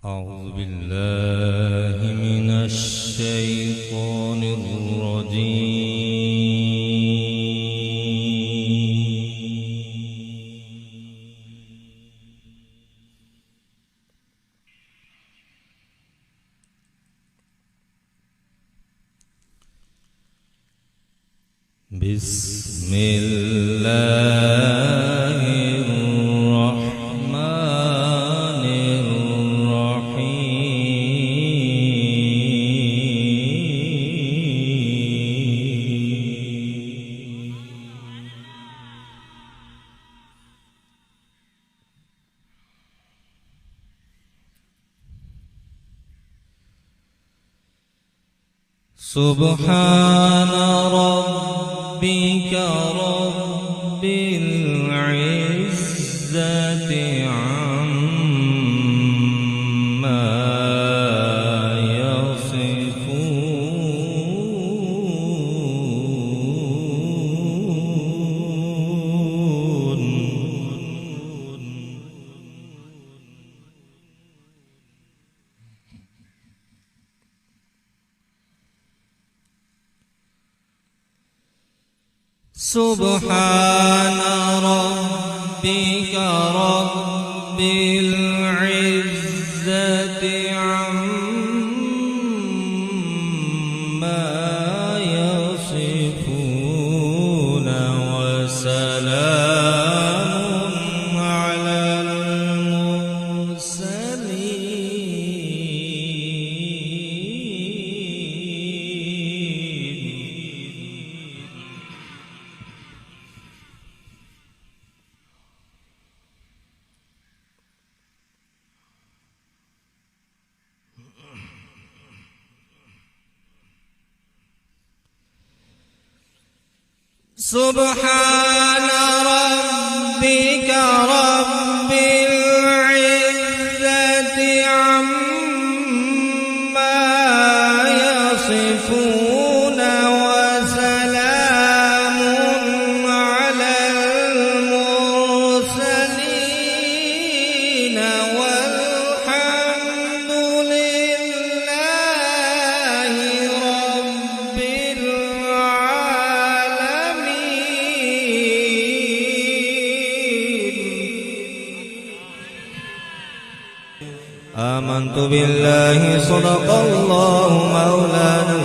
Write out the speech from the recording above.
أعوذ بالله من الشيطان الرجيم. بسم الله الرحمن الرحيم. سبحان ربك رب العزة عما يصفون. سبحان ربك رب العزة عما يصفون وسلام على المرسلين. سبحان ربك رب العزة عما يصفون وسلام على المرسلين والحمد لله رب آمنت بالله صدق الله مولانا